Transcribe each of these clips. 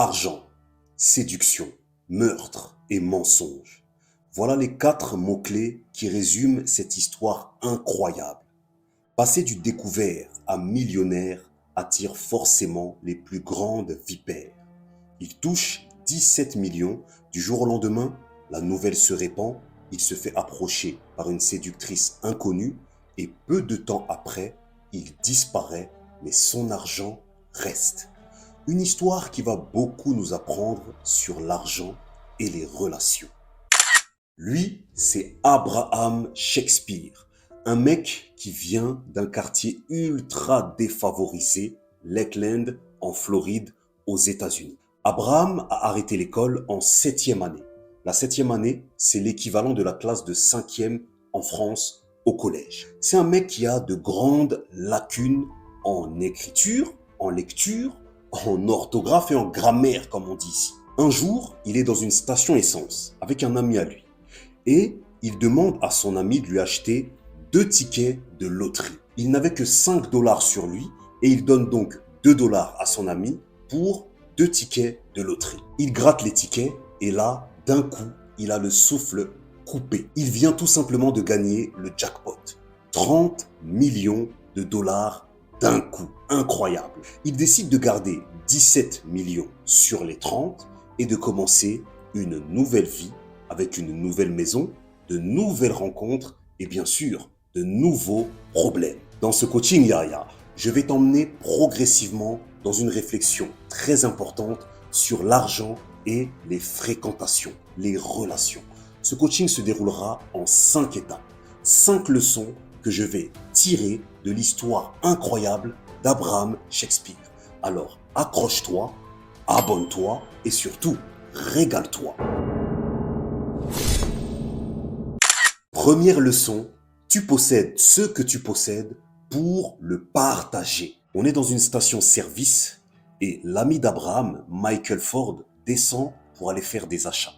Argent, séduction, meurtre et mensonge. Voilà les 4 mots-clés qui résument cette histoire incroyable. Passer du découvert à millionnaire attire forcément les plus grandes vipères. Il touche 17 millions, du jour au lendemain, la nouvelle se répand, il se fait approcher par une séductrice inconnue et peu de temps après, il disparaît, mais son argent reste. Une histoire qui va beaucoup nous apprendre sur l'argent et les relations. Lui, c'est Abraham Shakespeare, un mec qui vient d'un quartier ultra défavorisé, Lakeland, en Floride, aux États-Unis. Abraham a arrêté l'école en 7e année. La 7e année, c'est l'équivalent de la classe de 5e en France au collège. C'est un mec qui a de grandes lacunes en écriture, en lecture, en orthographe et en grammaire, comme on dit ici. Un jour, il est dans une station essence avec un ami à lui et il demande à son ami de lui acheter 2 tickets de loterie. Il n'avait que 5 dollars sur lui et il donne donc 2 dollars à son ami pour 2 tickets de loterie. Il gratte les tickets et là, d'un coup, il a le souffle coupé. Il vient tout simplement de gagner le jackpot. 30 millions de dollars d'un coup. Incroyable. Il décide de garder 17 millions sur les 30 et de commencer une nouvelle vie avec une nouvelle maison, de nouvelles rencontres et bien sûr, de nouveaux problèmes. Dans ce coaching Yaya, je vais t'emmener progressivement dans une réflexion très importante sur l'argent et les fréquentations, les relations. Ce coaching se déroulera en 5 étapes, 5 leçons que je vais tirer de l'histoire incroyable d'Abraham Shakespeare. Alors, accroche-toi, abonne-toi et surtout, régale-toi. Première leçon, tu possèdes ce que tu possèdes pour le partager. On est dans une station-service et l'ami d'Abraham, Michael Ford, descend pour aller faire des achats.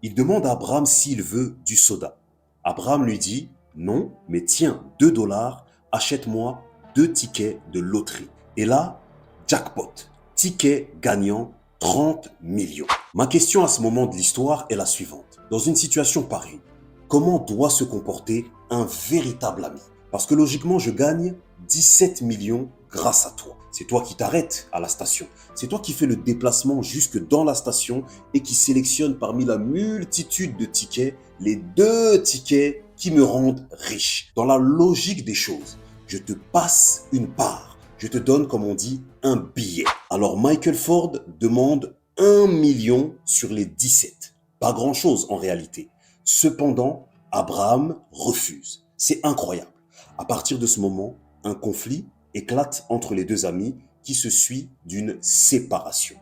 Il demande à Abraham s'il veut du soda. Abraham lui dit « Non, mais tiens, 2 dollars, achète-moi 2 tickets de loterie. » Et là, jackpot, ticket gagnant 30 millions. Ma question à ce moment de l'histoire est la suivante. Dans une situation pareille, comment doit se comporter un véritable ami? Parce que logiquement, je gagne 17 millions grâce à toi. C'est toi qui t'arrêtes à la station. C'est toi qui fais le déplacement jusque dans la station et qui sélectionne parmi la multitude de tickets les 2 tickets qui me rendent riche. Dans la logique des choses, je te passe une part. Je te donne, comme on dit, un billet. Alors Michael Ford demande 1 million sur les 17. Pas grand-chose en réalité. Cependant, Abraham refuse. C'est incroyable. À partir de ce moment, un conflit éclate entre les 2 amis qui se suit d'une séparation.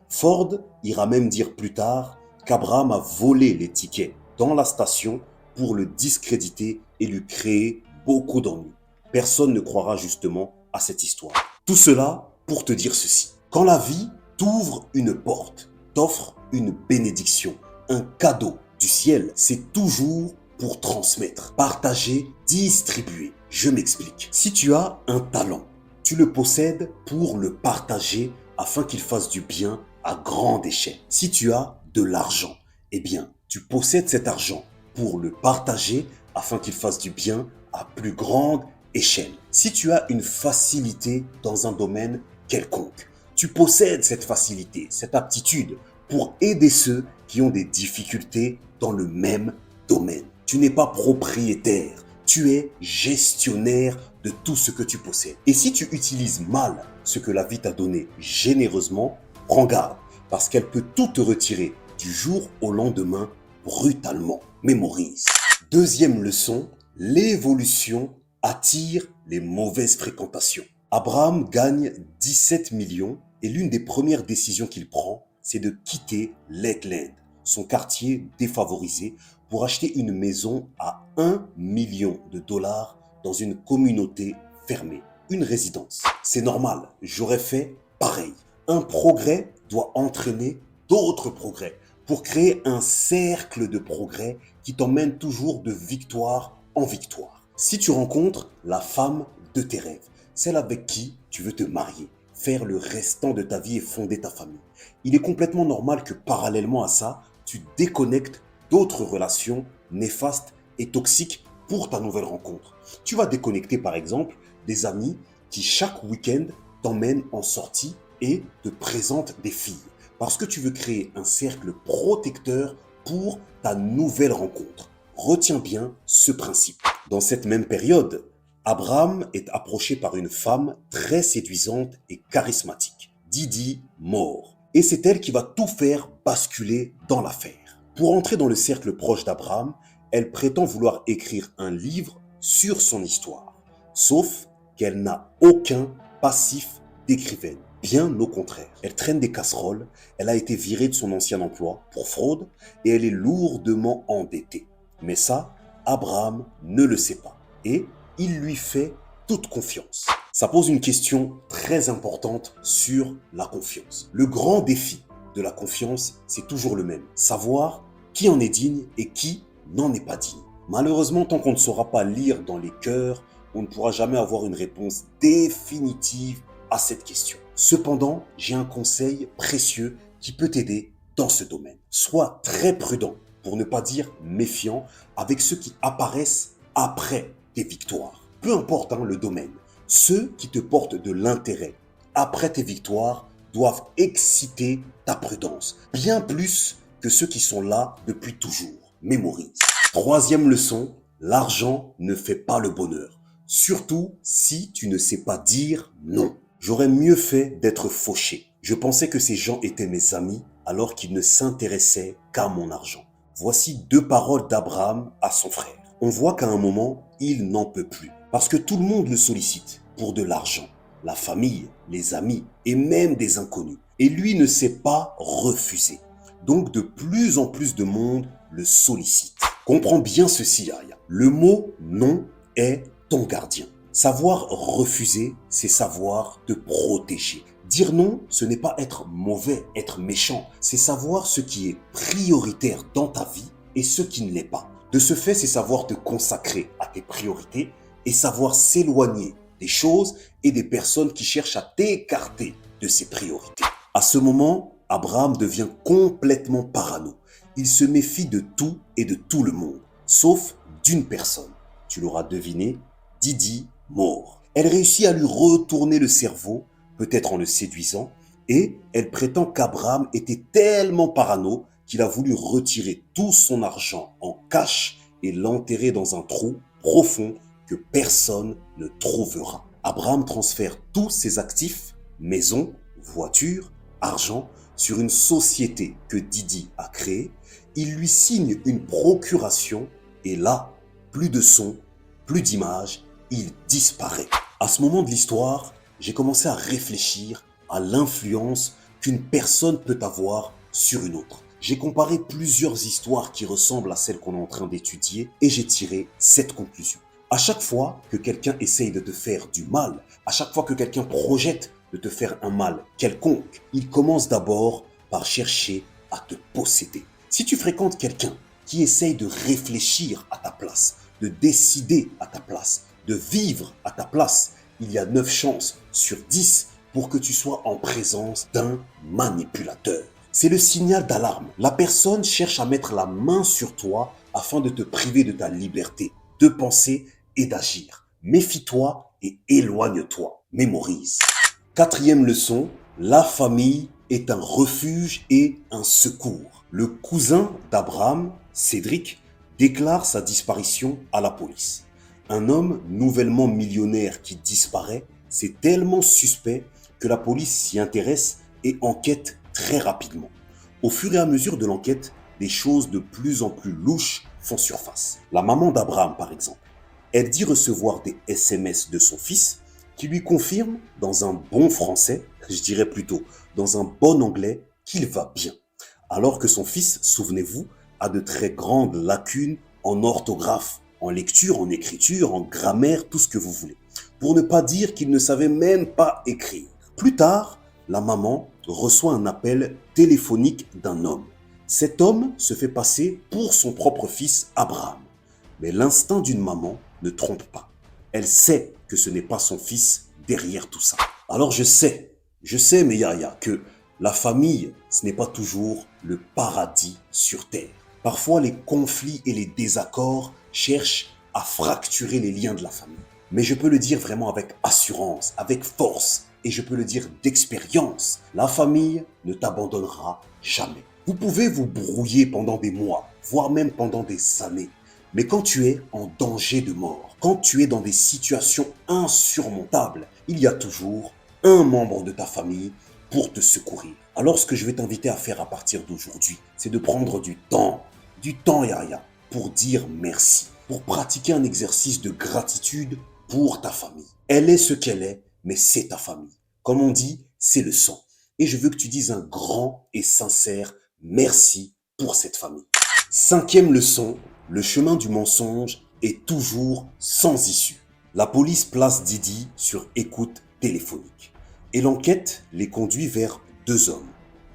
Ford ira même dire plus tard qu'Abraham a volé les tickets dans la station pour le discréditer et lui créer beaucoup d'ennuis. Personne ne croira justement à cette histoire. Tout cela pour te dire ceci. Quand la vie t'ouvre une porte, t'offre une bénédiction, un cadeau du ciel, c'est toujours pour transmettre, partager, distribuer. Je m'explique. Si tu as un talent, tu le possèdes pour le partager afin qu'il fasse du bien à grande échelle. Si tu as de l'argent, eh bien, tu possèdes cet argent pour le partager afin qu'il fasse du bien à plus grande échelle. Si tu as une facilité dans un domaine quelconque, tu possèdes cette facilité, cette aptitude pour aider ceux qui ont des difficultés dans le même domaine. Tu n'es pas propriétaire, tu es gestionnaire de tout ce que tu possèdes. Et si tu utilises mal ce que la vie t'a donné généreusement, prends garde, parce qu'elle peut tout te retirer du jour au lendemain brutalement. Mémorise. Deuxième leçon, l'évolution attire les mauvaises fréquentations. Abraham gagne 17 millions et l'une des premières décisions qu'il prend, c'est de quitter Lakeland, son quartier défavorisé, pour acheter une maison à 1 million de dollars dans une communauté fermée, une résidence. C'est normal, j'aurais fait pareil. Un progrès doit entraîner d'autres progrès pour créer un cercle de progrès qui t'emmène toujours de victoire en victoire. Si tu rencontres la femme de tes rêves, celle avec qui tu veux te marier, faire le restant de ta vie et fonder ta famille. Il est complètement normal que parallèlement à ça, tu déconnectes d'autres relations néfastes et toxiques pour ta nouvelle rencontre. Tu vas déconnecter par exemple des amis qui chaque week-end t'emmènent en sortie et te présentent des filles. Parce que tu veux créer un cercle protecteur pour ta nouvelle rencontre. Retiens bien ce principe. Dans cette même période, Abraham est approché par une femme très séduisante et charismatique, Didi Moore. Et c'est elle qui va tout faire basculer dans l'affaire. Pour entrer dans le cercle proche d'Abraham, elle prétend vouloir écrire un livre sur son histoire. Sauf qu'elle n'a aucun passif d'écrivaine. Bien au contraire, elle traîne des casseroles, elle a été virée de son ancien emploi pour fraude et elle est lourdement endettée. Mais ça, Abraham ne le sait pas et il lui fait toute confiance. Ça pose une question très importante sur la confiance. Le grand défi de la confiance, c'est toujours le même. Savoir qui en est digne et qui n'en est pas digne. Malheureusement, tant qu'on ne saura pas lire dans les cœurs, on ne pourra jamais avoir une réponse définitive à cette question. Cependant, j'ai un conseil précieux qui peut t'aider dans ce domaine. Sois très prudent, pour ne pas dire méfiant, avec ceux qui apparaissent après tes victoires. Peu importe le domaine, ceux qui te portent de l'intérêt après tes victoires doivent exciter ta prudence, bien plus que ceux qui sont là depuis toujours. Mémorise. Troisième leçon, l'argent ne fait pas le bonheur, surtout si tu ne sais pas dire non. J'aurais mieux fait d'être fauché. Je pensais que ces gens étaient mes amis alors qu'ils ne s'intéressaient qu'à mon argent. Voici 2 paroles d'Abraham à son frère. On voit qu'à un moment, il n'en peut plus. Parce que tout le monde le sollicite pour de l'argent. La famille, les amis et même des inconnus. Et lui ne sait pas refuser. Donc de plus en plus de monde le sollicite. Comprends bien ceci, Aya. Le mot non est ton gardien. Savoir refuser, c'est savoir te protéger. Dire non, ce n'est pas être mauvais, être méchant. C'est savoir ce qui est prioritaire dans ta vie et ce qui ne l'est pas. De ce fait, c'est savoir te consacrer à tes priorités et savoir s'éloigner des choses et des personnes qui cherchent à t'écarter de ces priorités. À ce moment, Abraham devient complètement parano. Il se méfie de tout et de tout le monde, sauf d'une personne. Tu l'auras deviné, Didi Moore. Elle réussit à lui retourner le cerveau, peut-être en le séduisant, et elle prétend qu'Abraham était tellement parano qu'il a voulu retirer tout son argent en cash et l'enterrer dans un trou profond que personne ne trouvera. Abraham transfère tous ses actifs, maison, voiture, argent, sur une société que Didi a créée. Il lui signe une procuration et là, plus de son, plus d'image, il disparaît. À ce moment de l'histoire, j'ai commencé à réfléchir à l'influence qu'une personne peut avoir sur une autre. J'ai comparé plusieurs histoires qui ressemblent à celles qu'on est en train d'étudier et j'ai tiré cette conclusion. À chaque fois que quelqu'un essaye de te faire du mal, à chaque fois que quelqu'un projette de te faire un mal quelconque, il commence d'abord par chercher à te posséder. Si tu fréquentes quelqu'un qui essaye de réfléchir à ta place, de décider à ta place, de vivre à ta place, il y a 9 chances sur 10 pour que tu sois en présence d'un manipulateur. C'est le signal d'alarme. La personne cherche à mettre la main sur toi afin de te priver de ta liberté de penser et d'agir. Méfie-toi et éloigne-toi. Mémorise. 4e leçon, la famille est un refuge et un secours. Le cousin d'Abraham, Cédric, déclare sa disparition à la police. Un homme nouvellement millionnaire qui disparaît, c'est tellement suspect que la police s'y intéresse et enquête très rapidement. Au fur et à mesure de l'enquête, des choses de plus en plus louches font surface. La maman d'Abraham, par exemple, elle dit recevoir des SMS de son fils qui lui confirment, dans un bon français, je dirais plutôt dans un bon anglais, qu'il va bien. Alors que son fils, souvenez-vous, a de très grandes lacunes en orthographe, en lecture, en écriture, en grammaire, tout ce que vous voulez. Pour ne pas dire qu'il ne savait même pas écrire. Plus tard, la maman reçoit un appel téléphonique d'un homme. Cet homme se fait passer pour son propre fils Abraham. Mais l'instinct d'une maman ne trompe pas. Elle sait que ce n'est pas son fils derrière tout ça. Alors je sais Je sais, mais Yaya, que la famille, ce n'est pas toujours le paradis sur terre. Parfois, les conflits et les désaccords cherchent à fracturer les liens de la famille. Mais je peux le dire vraiment avec assurance, avec force, et je peux le dire d'expérience. La famille ne t'abandonnera jamais. Vous pouvez vous brouiller pendant des mois, voire même pendant des années. Mais quand tu es en danger de mort, quand tu es dans des situations insurmontables, il y a toujours un membre de ta famille pour te secourir. Alors ce que je vais t'inviter à faire à partir d'aujourd'hui, c'est de prendre du temps Yaya, pour dire merci, pour pratiquer un exercice de gratitude pour ta famille. Elle est ce qu'elle est, mais c'est ta famille. Comme on dit, c'est le sang. Et je veux que tu dises un grand et sincère merci pour cette famille. Cinquième leçon, le chemin du mensonge est toujours sans issue. La police place Didi sur écoute téléphonique. Et l'enquête les conduit vers deux hommes.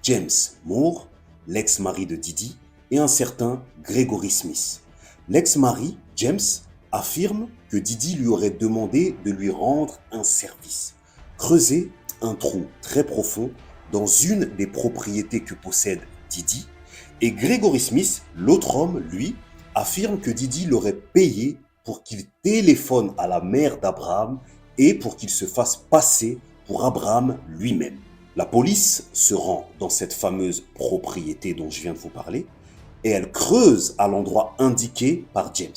James Moore, l'ex-mari de Didi, et un certain Gregory Smith. L'ex-mari, James, affirme que Didi lui aurait demandé de lui rendre un service. Creuser un trou très profond dans une des propriétés que possède Didi. Et Gregory Smith, l'autre homme, lui, affirme que Didi l'aurait payé pour qu'il téléphone à la mère d'Abraham et pour qu'il se fasse passer pour Abraham lui-même. La police se rend dans cette fameuse propriété dont je viens de vous parler et elle creuse à l'endroit indiqué par James.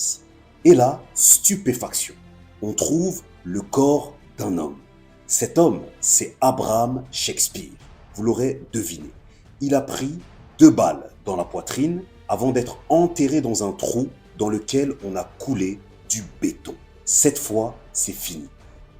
Et là, stupéfaction, on trouve le corps d'un homme. Cet homme, c'est Abraham Shakespeare. Vous l'aurez deviné. Il a pris 2 balles dans la poitrine avant d'être enterré dans un trou dans lequel on a coulé du béton. Cette fois, c'est fini.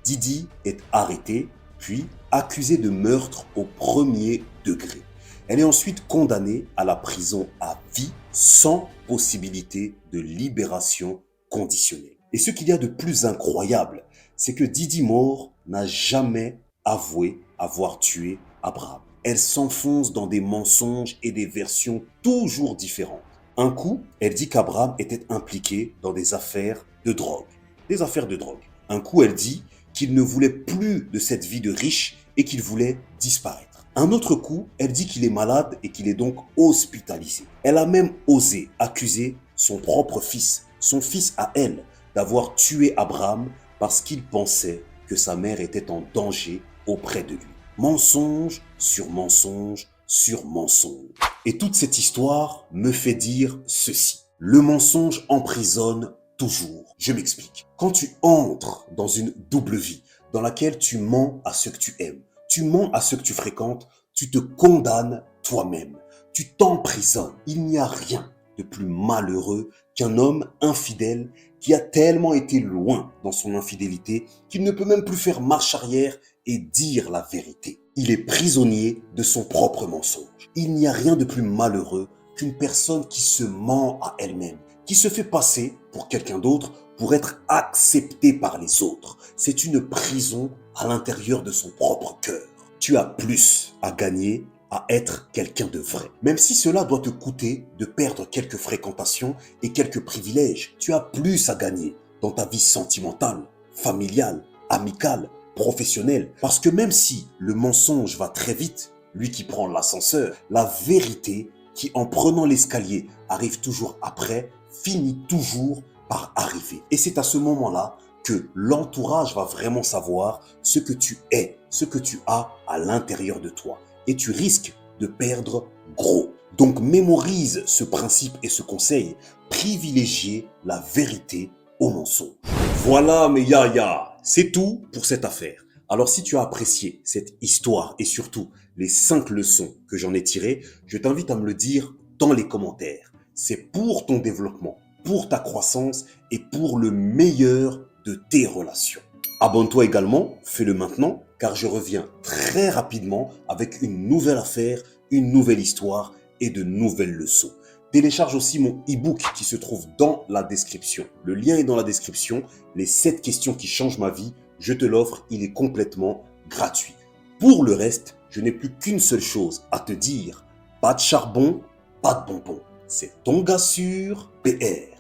Didi est arrêtée, puis accusée de meurtre au 1er degré. Elle est ensuite condamnée à la prison à vie sans possibilité de libération conditionnelle. Et ce qu'il y a de plus incroyable, c'est que Didi Moore n'a jamais avoué avoir tué Abraham. Elle s'enfonce dans des mensonges et des versions toujours différentes. Un coup, elle dit qu'Abraham était impliqué dans des affaires de drogue. Des affaires de drogue. Un coup, elle dit qu'il ne voulait plus de cette vie de riche et qu'il voulait disparaître. Un autre coup, elle dit qu'il est malade et qu'il est donc hospitalisé. Elle a même osé accuser son propre fils, son fils à elle, d'avoir tué Abraham parce qu'il pensait que sa mère était en danger auprès de lui. Mensonge sur mensonge sur mensonge. Et toute cette histoire me fait dire ceci. Le mensonge emprisonne toujours. Je m'explique. Quand tu entres dans une double vie dans laquelle tu mens à ceux que tu aimes, tu mens à ceux que tu fréquentes, tu te condamnes toi-même. Tu t'emprisonnes. Il n'y a rien de plus malheureux qu'un homme infidèle qui a tellement été loin dans son infidélité qu'il ne peut même plus faire marche arrière et dire la vérité. Il est prisonnier de son propre mensonge. Il n'y a rien de plus malheureux qu'une personne qui se ment à elle-même, qui se fait passer pour quelqu'un d'autre pour être acceptée par les autres. C'est une prison à l'intérieur de son propre cœur. Tu as plus à gagner à être quelqu'un de vrai. Même si cela doit te coûter de perdre quelques fréquentations et quelques privilèges, tu as plus à gagner dans ta vie sentimentale, familiale, amicale, professionnelle. Parce que même si le mensonge va très vite, lui qui prend l'ascenseur, la vérité qui en prenant l'escalier arrive toujours après, finit toujours par arriver. Et c'est à ce moment-là que l'entourage va vraiment savoir ce que tu es, ce que tu as à l'intérieur de toi. Et tu risques de perdre gros. Donc mémorise ce principe et ce conseil. Privilégiez la vérité au mensonge. Voilà mes yaya, c'est tout pour cette affaire. Alors si tu as apprécié cette histoire et surtout les 5 leçons que j'en ai tirées, je t'invite à me le dire dans les commentaires. C'est pour ton développement, pour ta croissance et pour le meilleur de tes relations. Abonne-toi également, fais-le maintenant, car je reviens très rapidement avec une nouvelle affaire, une nouvelle histoire et de nouvelles leçons. Télécharge aussi mon e-book qui se trouve dans la description. Le lien est dans la description. Les 7 questions qui changent ma vie, je te l'offre, il est complètement gratuit. Pour le reste, je n'ai plus qu'une seule chose à te dire. Pas de charbon, pas de bonbons. C'est ton gars sûr, PR.